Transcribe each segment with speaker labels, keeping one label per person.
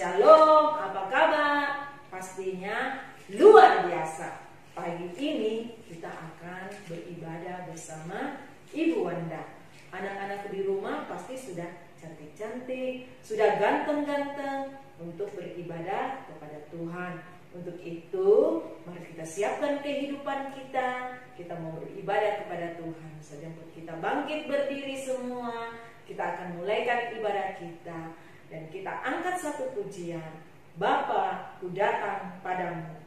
Speaker 1: Shalom, apa kabar? Pastinya luar biasa. Pagi ini kita akan beribadah bersama Ibu Wanda. Anak-anak di rumah pasti sudah cantik-cantik, sudah ganteng-ganteng untuk beribadah kepada Tuhan. Untuk itu, mari kita siapkan kehidupan kita. Kita mau beribadah kepada Tuhan. Sejemput kita bangkit berdiri semua, kita akan mulaikan ibadah kita. Dan kita angkat satu pujian. Bapa, ku datang padamu.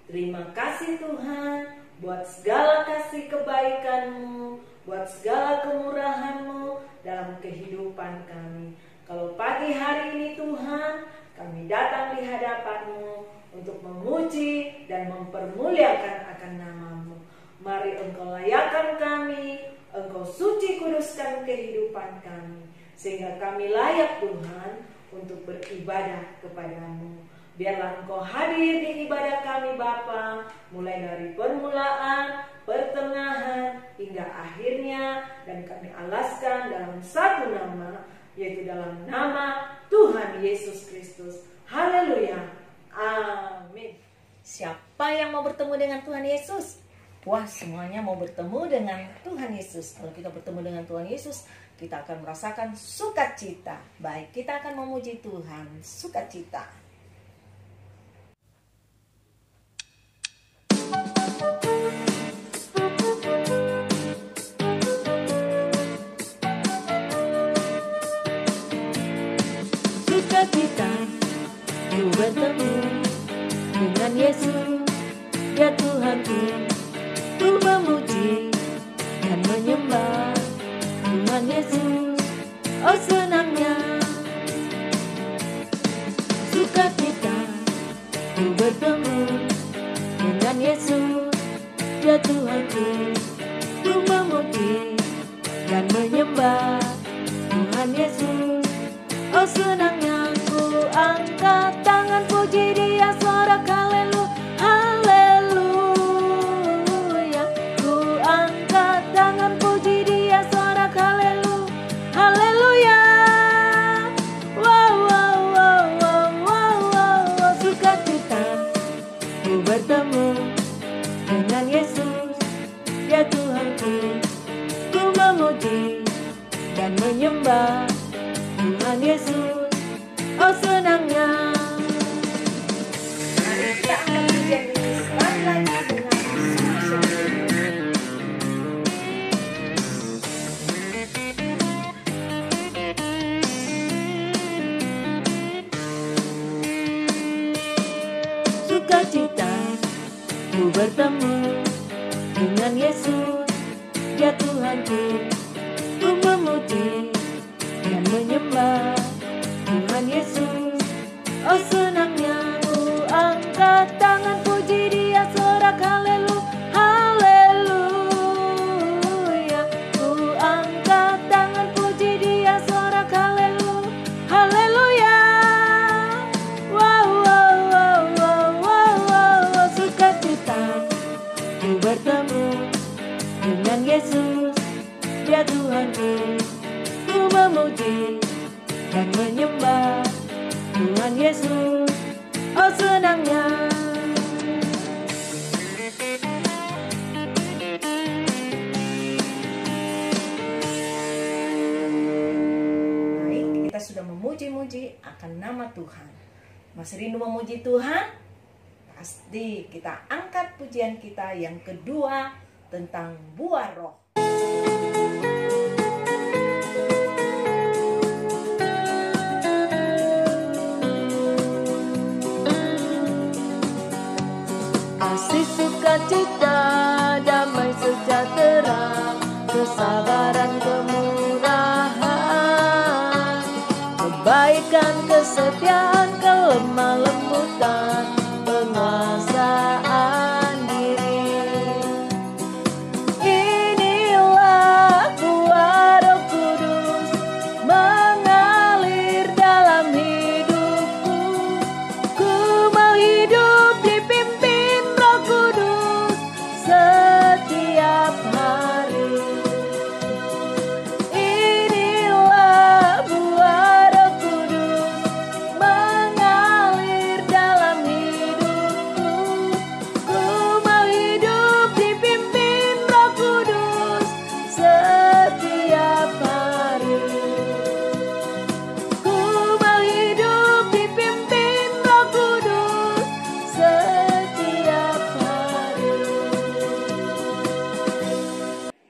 Speaker 1: Terima kasih Tuhan buat segala kasih kebaikan-Mu, buat segala kemurahan-Mu dalam kehidupan kami. Kalau pagi hari ini Tuhan, kami datang di hadapan-Mu untuk memuji dan mempermuliakan akan nama-Mu. Mari Engkau layakkan kami, Engkau suci kuduskan kehidupan kami, sehingga kami layak Tuhan untuk beribadah kepada-Mu. Biarlah Engkau hadir di ibadah kami Bapa, mulai dari permulaan, pertengahan, hingga akhirnya, dan kami alaskan dalam satu nama, yaitu dalam nama Tuhan Yesus Kristus. Haleluya. Amin. Siapa yang mau bertemu dengan Tuhan Yesus? Wah, semuanya mau bertemu dengan Tuhan Yesus. Kalau kita bertemu dengan Tuhan Yesus, kita akan merasakan sukacita. Baik, kita akan memuji Tuhan, sukacita.
Speaker 2: Sukacita ku bertemu dengan Yesus.
Speaker 1: Ku bertemu dengan Yesus, ya Tuhanku. Ku memuji dan menyembah Tuhan Yesus. Oh senangnya ku angkat tangan puji Dia, sorak haleluya, haleluya. Ku angkat tangan puji Dia, sorak haleluya, haleluya. Wow, wow, wow, wow, wow, wow. Sukacita ku bertemu dengan Yesus, ya Tuhanku. Ku memuji dan menyembah Tuhan Yesus. Oh senangnya. Mari kita angkat pujian ini sekali lagi dengan sungguh-sungguh. Sukacita ku bertemu dengan Yesus, ya Tuhanku. Ku memuji dan menyembah Tuhan Yesus. Oh senangnya ku angkat tangan puji Dia, sorak haleluya, haleluya. Ku angkat tangan puji Dia, sorak haleluya, haleluya. Wow, wow, wow, wow, wow, wow. Sukacita ku bertemu dengan Yesus, ya Tuhanku. Ku memuji dan menyembah Tuhan Yesus. Oh senangnya. Baik, kita sudah memuji-muji akan nama Tuhan. Masih rindu memuji Tuhan? Pasti kita angkat pujian kita yang kedua tentang buah roh. Kasih, sukacita, damai sejahtera, kesabaran, kemurahan, kebaikan, kesetiaan, kelemah lembutan, penguasaan diri. Inilah buah Roh Kudus mengalir dalam hidupku. Ku mau hidup dipimpin Roh Kudus setiap hari. Inilah buah Roh Kudus mengalir dalam hidupku. Ku mau hidup dipimpin Roh Kudus setiap hari. Ku mau hidup dipimpin Roh Kudus setiap hari.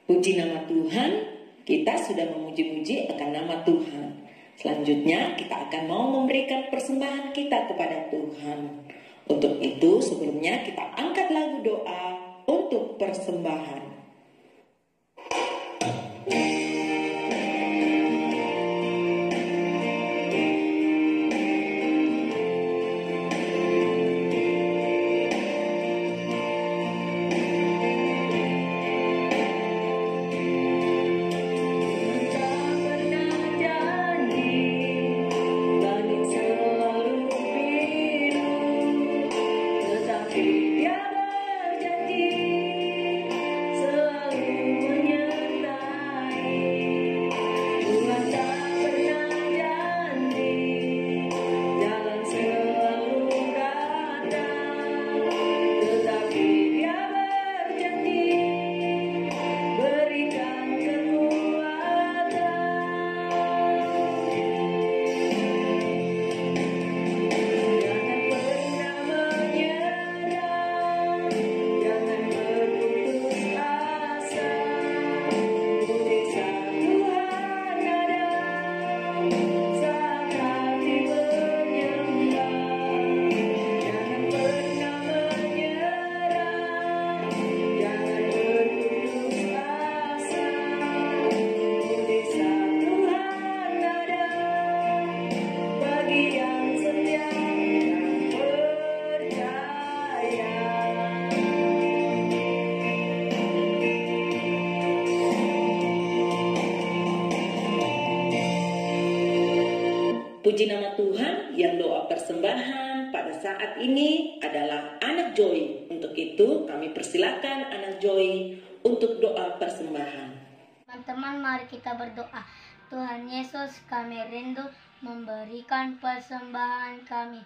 Speaker 1: Puji nama Tuhan, kita sudah memuji-muji akan nama Tuhan. Selanjutnya kita akan mau memberikan persembahan kita kepada Tuhan. Untuk itu sebelumnya kita angkat lagu doa untuk persembahan. Dia berjanji
Speaker 2: Puji nama Tuhan. Yang doa persembahan pada saat ini adalah anak Joy. Untuk itu kami persilakan anak Joy untuk doa persembahan.
Speaker 3: Teman-teman, mari kita berdoa. Tuhan Yesus, kami rindu memberikan persembahan kami.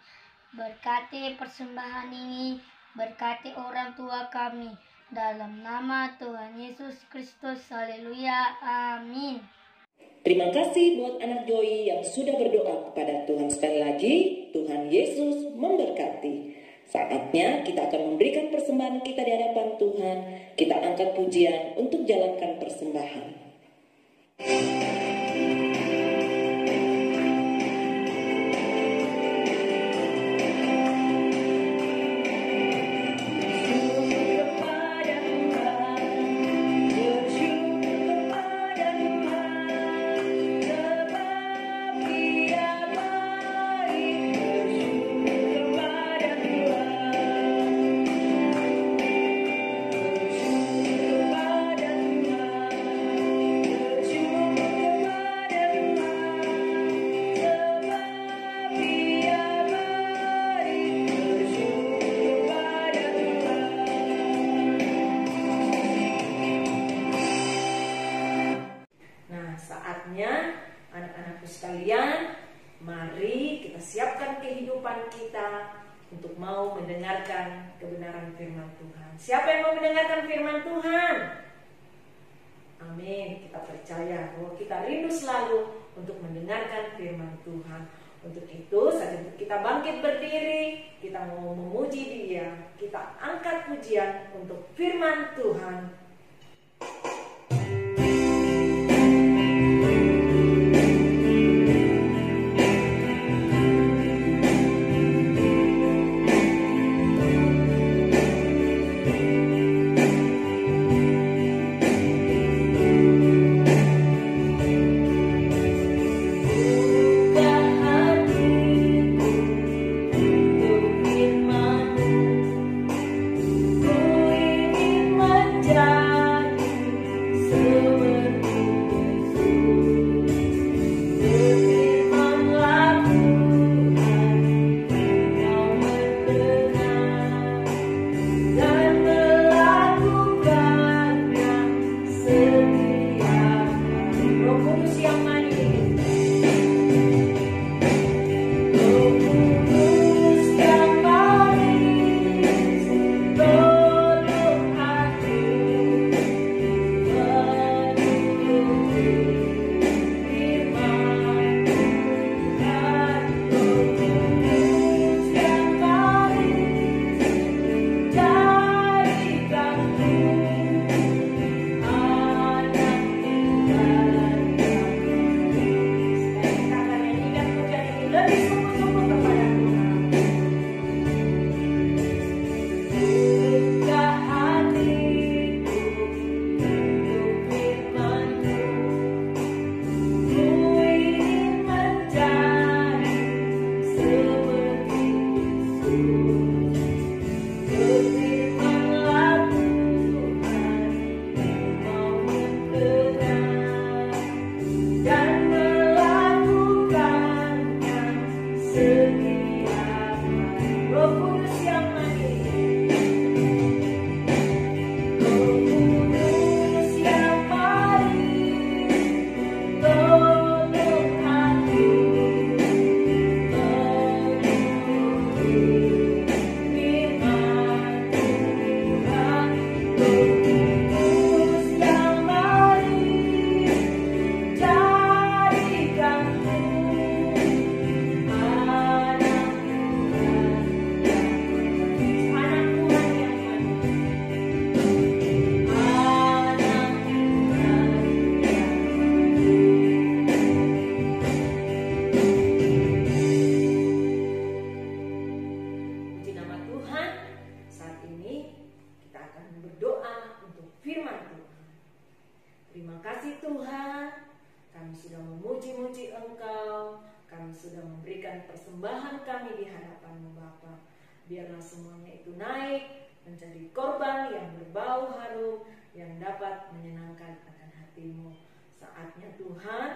Speaker 3: Berkati persembahan ini, berkati orang tua kami. Dalam nama Tuhan Yesus Kristus, haleluya, amin.
Speaker 2: Terima kasih buat anak Joy yang sudah berdoa kepada Tuhan. Sekali lagi, Tuhan Yesus memberkati. Saatnya kita akan memberikan persembahan kita di hadapan Tuhan. Kita angkat pujian untuk jalankan persembahan.
Speaker 1: Anak-anakku sekalian, mari kita siapkan kehidupan kita untuk mau mendengarkan kebenaran firman Tuhan. Siapa yang mau mendengarkan firman Tuhan? Amin. Kita percaya bahwa kita rindu selalu untuk mendengarkan firman Tuhan. Untuk itu, saat kita bangkit berdiri, kita mau memuji Dia. Kita angkat pujian untuk firman Tuhan. Persembahan kami di hadapan-Mu Bapa. Biarlah semuanya itu naik menjadi korban yang berbau harum yang dapat menyenangkan akan hati-Mu. Saatnya Tuhan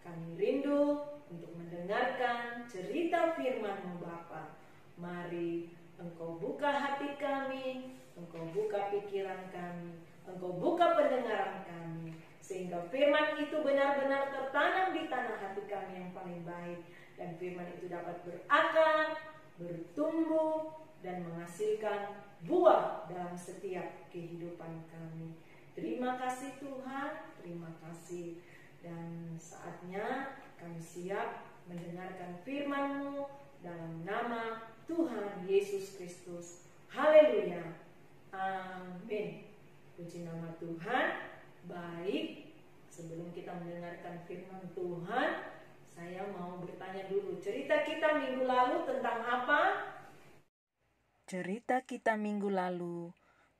Speaker 1: Kami rindu untuk mendengarkan cerita firman-Mu Bapa. Mari Engkau buka hati kami, Engkau buka pikiran kami, Engkau buka pendengaran kami, sehingga firman itu benar-benar tertanam di tanah hati kami yang paling baik, dan firman itu dapat berakar, bertumbuh, dan menghasilkan buah dalam setiap kehidupan kami. Terima kasih Tuhan, terima kasih. Dan saatnya kami siap mendengarkan firman-Mu dalam nama Tuhan Yesus Kristus. Haleluya. Amin. Puji nama Tuhan. Baik, sebelum kita mendengarkan firman Tuhan, saya mau bertanya dulu. Cerita kita minggu lalu tentang apa?
Speaker 4: Cerita kita minggu lalu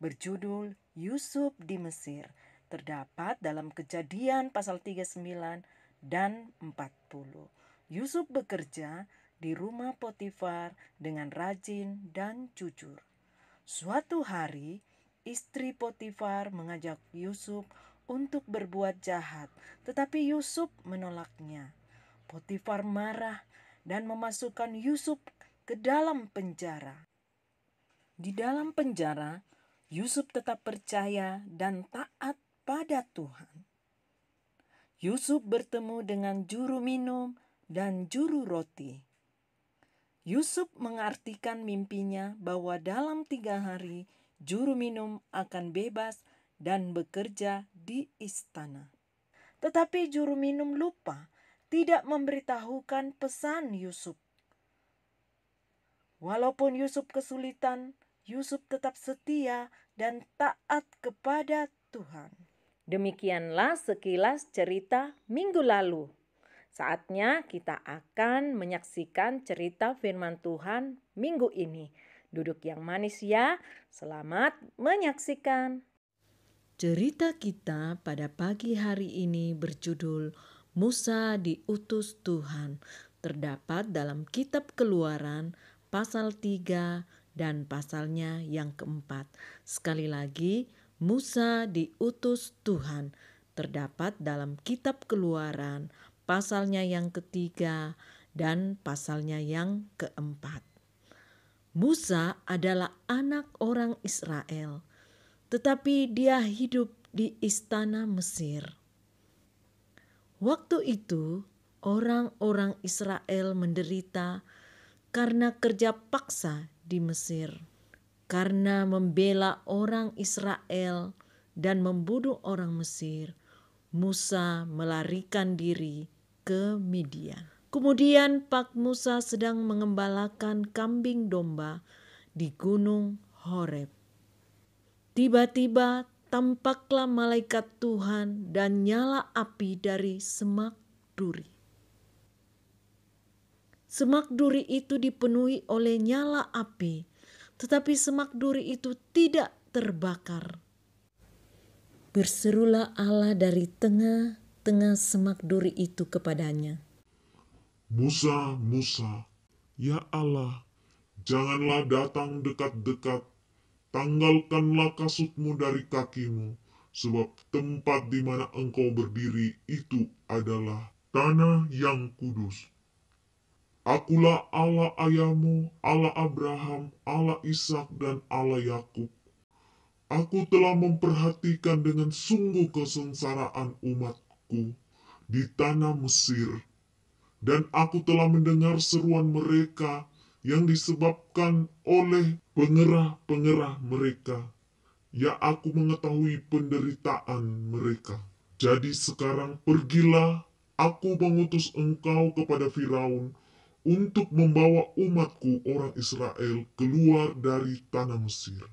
Speaker 4: berjudul Yusuf di Mesir. Terdapat dalam Kejadian pasal 39 dan 40. Yusuf bekerja di rumah Potifar dengan rajin dan jujur. Suatu hari, istri Potifar mengajak Yusuf untuk berbuat jahat, tetapi Yusuf menolaknya. Potifar marah dan memasukkan Yusuf ke dalam penjara. Di dalam penjara, Yusuf tetap percaya dan taat pada Tuhan. Yusuf bertemu dengan juru minum dan juru roti. Yusuf mengartikan mimpinya bahwa dalam 3 hari juru minum akan bebas dan bekerja di istana. Tetapi juru minum lupa tidak memberitahukan pesan Yusuf. Walaupun Yusuf kesulitan, Yusuf tetap setia dan taat kepada Tuhan. Demikianlah sekilas cerita minggu lalu. Saatnya kita akan menyaksikan cerita firman Tuhan minggu ini. Duduk yang manis ya, selamat menyaksikan. Cerita kita pada pagi hari ini berjudul Musa diutus Tuhan. Terdapat dalam kitab Keluaran pasal 3 dan pasalnya yang keempat. Sekali lagi, Musa diutus Tuhan. Terdapat dalam kitab Keluaran pasalnya yang ketiga dan pasalnya yang keempat. Musa adalah anak orang Israel, tetapi dia hidup di istana Mesir. Waktu itu, orang-orang Israel menderita karena kerja paksa di Mesir. Karena membela orang Israel dan membunuh orang Mesir, Musa melarikan diri ke Midian. Kemudian Pak Musa sedang mengembalakan kambing domba di gunung Horeb. Tiba-tiba tampaklah malaikat Tuhan dan nyala api dari semak duri. Semak duri itu dipenuhi oleh nyala api, tetapi semak duri itu tidak terbakar. Berserulah Allah dari tengah-tengah semak duri itu kepadanya.
Speaker 5: Musa, Musa, ya Allah, janganlah datang dekat-dekat, tanggalkanlah kasutmu dari kakimu, sebab tempat di mana engkau berdiri itu adalah tanah yang kudus. Akulah Allah ayahmu, Allah Abraham, Allah Ishak dan Allah Yakub. Aku telah memperhatikan dengan sungguh kesengsaraan umatku di tanah Mesir, dan aku telah mendengar seruan mereka yang disebabkan oleh pengerah-pengerah mereka. Ya, aku mengetahui penderitaan mereka. Jadi sekarang pergilah, aku mengutus engkau kepada Firaun untuk membawa umatku orang Israel keluar dari tanah Mesir.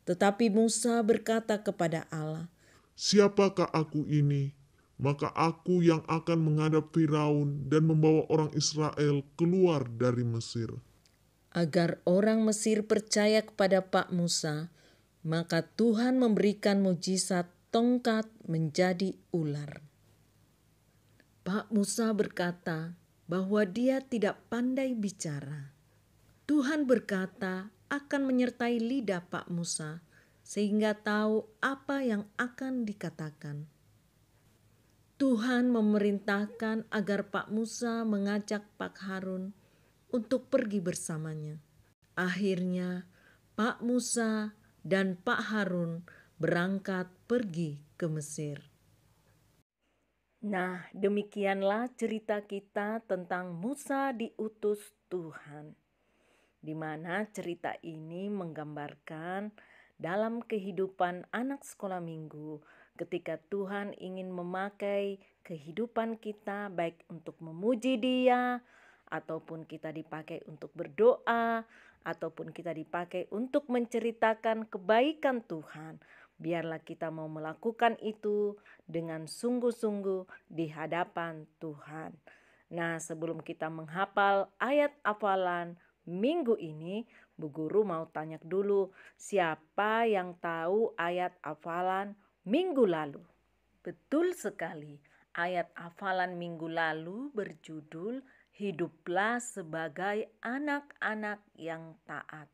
Speaker 4: Tetapi Musa berkata kepada Allah,
Speaker 5: Siapakah aku ini? Maka aku yang akan menghadap Firaun dan membawa orang Israel keluar dari Mesir.
Speaker 4: agar orang Mesir percaya kepada Pak Musa, maka Tuhan memberikan mujizat tongkat menjadi ular. Pak Musa berkata bahwa dia tidak pandai bicara. Tuhan berkata akan menyertai lidah Pak Musa sehingga tahu apa yang akan dikatakan. Tuhan memerintahkan agar Pak Musa mengajak Pak Harun untuk pergi bersamanya. Akhirnya Pak Musa dan Pak Harun berangkat pergi ke Mesir. Nah, demikianlah cerita kita tentang Musa diutus Tuhan, di mana cerita ini menggambarkan dalam kehidupan anak sekolah minggu ketika Tuhan ingin memakai kehidupan kita baik untuk memuji Dia, ataupun kita dipakai untuk berdoa, ataupun kita dipakai untuk menceritakan kebaikan Tuhan. Biarlah kita mau melakukan itu dengan sungguh-sungguh di hadapan Tuhan. Nah, sebelum kita menghafal ayat hafalan minggu ini, Bu Guru mau tanya dulu, siapa yang tahu ayat hafalan minggu lalu? Betul sekali, ayat hafalan minggu lalu berjudul Hiduplah sebagai anak-anak yang taat.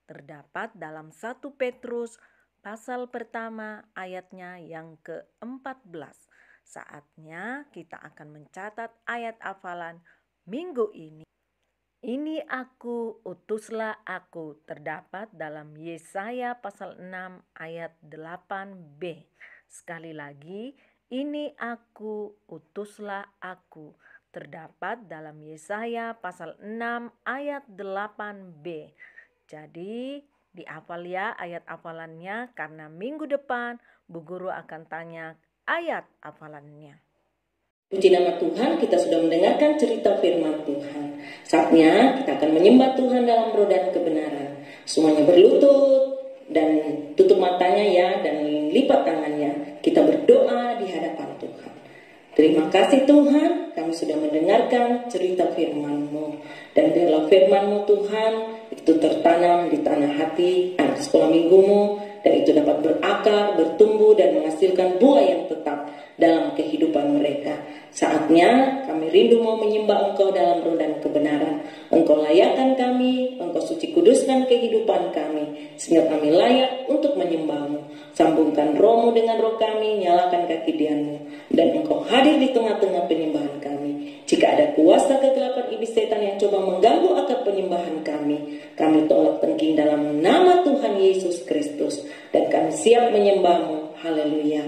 Speaker 4: Terdapat dalam 1 Petrus pasal pertama ayatnya yang ke-14. Saatnya kita akan mencatat ayat hafalan minggu ini. Ini aku, utuslah aku, terdapat dalam Yesaya pasal 6 ayat 8b. Sekali lagi, ini aku, utuslah aku, terdapat dalam Yesaya pasal 6 ayat 8b. Jadi dihafal ya ayat hafalannya, karena minggu depan Bu Guru akan tanya ayat hafalannya.
Speaker 2: Puji nama Tuhan, kita sudah mendengarkan cerita firman Tuhan. Saatnya kita akan menyembah Tuhan dalam roh dan kebenaran. Semuanya berlutut dan tutup matanya ya, dan lipat tangannya. Kita berdoa di hadapan Tuhan. Terima kasih Tuhan, kami sudah mendengarkan cerita firman-Mu. Dan biarlah firman-Mu Tuhan itu tertanam di tanah hati anak sekolah minggu-Mu, dan itu dapat berakar, bertumbuh, dan menghasilkan buah yang tetap dalam kehidupan mereka. Saatnya kami rindu mau menyembah Engkau dalam roh dan kebenaran. Engkau layakkan kami, Engkau suci kuduskan kehidupan kami, sehingga kami layak untuk menyembah-Mu. Sambungkan roh-Mu dengan roh kami, nyalakan kaki dian-Mu, dan Engkau hadir di tengah-tengah penyembahan kami. Jika ada kuasa kegelapan iblis setan yang coba mengganggu akad penyembahan kami tolak tengking dalam nama Tuhan Yesus Kristus, dan kami siap menyembah-Mu. Haleluya.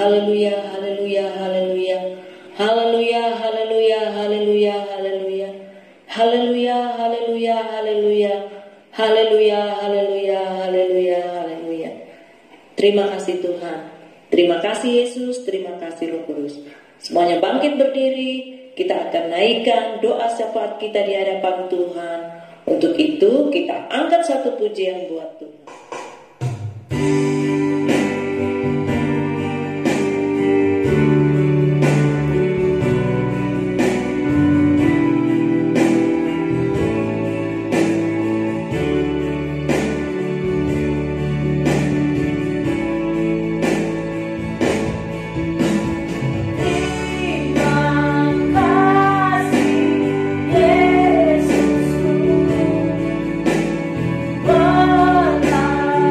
Speaker 2: Haleluya, haleluya, haleluya. Haleluya, haleluya, haleluya, haleluya. Haleluya, haleluya, haleluya. Haleluya, haleluya, haleluya, haleluya. Terima kasih Tuhan. Terima kasih Yesus, terima kasih Roh Kudus. Semuanya bangkit berdiri, kita akan naikkan doa syafaat kita di hadapan Tuhan. Untuk itu kita angkat satu pujian buat Tuhan.
Speaker 1: Yesusku, betapa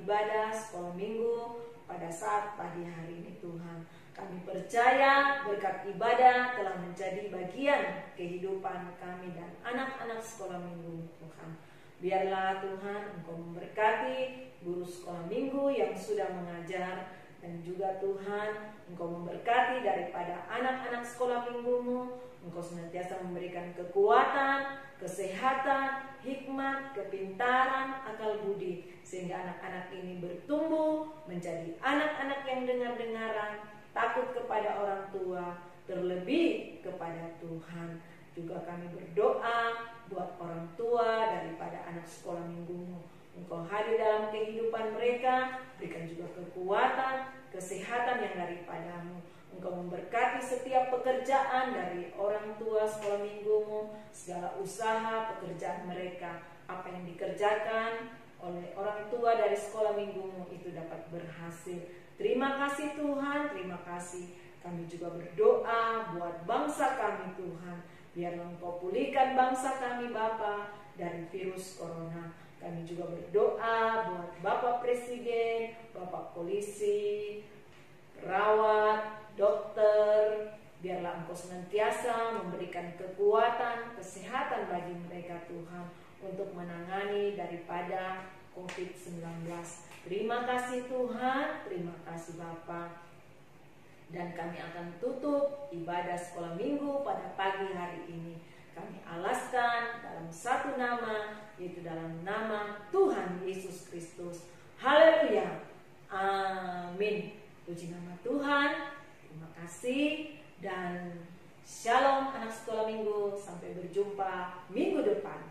Speaker 1: ibadah sekolah minggu pada saat pagi hari ini Tuhan. Kami percaya berkat ibadah telah menjadi bagian kehidupan kami dan anak-anak sekolah minggu Tuhan. Biarlah Tuhan Engkau memberkati guru sekolah minggu yang sudah mengajar, dan juga Tuhan Engkau memberkati daripada anak-anak sekolah minggumu. Engkau senantiasa memberikan kekuatan, kesehatan, hikmat, kepintaran, akal budi, sehingga anak-anak ini bertumbuh menjadi anak-anak yang dengar-dengaran, takut kepada orang tua, terlebih kepada Tuhan. Juga kami berdoa buat orang tua daripada anak sekolah minggumu. Engkau hadir dalam kehidupan mereka, berikan juga kekuatan, kesehatan yang daripadamu. Engkau memberkati setiap pekerjaan dari orang tua sekolah minggumu, segala usaha pekerjaan mereka, apa yang dikerjakan oleh orang tua dari sekolah minggumu itu dapat berhasil. Terima kasih Tuhan, terima kasih. Kami juga berdoa buat bangsa kami Tuhan, biarlah Engkau pulihkan bangsa kami Bapa dari virus corona. Kami juga berdoa buat Bapak Presiden, Bapak Polisi, perawat, dokter, biarlah Engkau senantiasa memberikan kekuatan, kesehatan bagi mereka Tuhan untuk menangani daripada COVID-19. Terima kasih Tuhan, terima kasih Bapa. Dan kami akan tutup ibadah sekolah minggu pada pagi hari ini. Kami alaskan dalam satu nama, yaitu dalam nama Tuhan Yesus Kristus. Haleluya, amin. Puji nama Tuhan. Terima kasih dan shalom anak sekolah minggu. Sampai berjumpa minggu depan.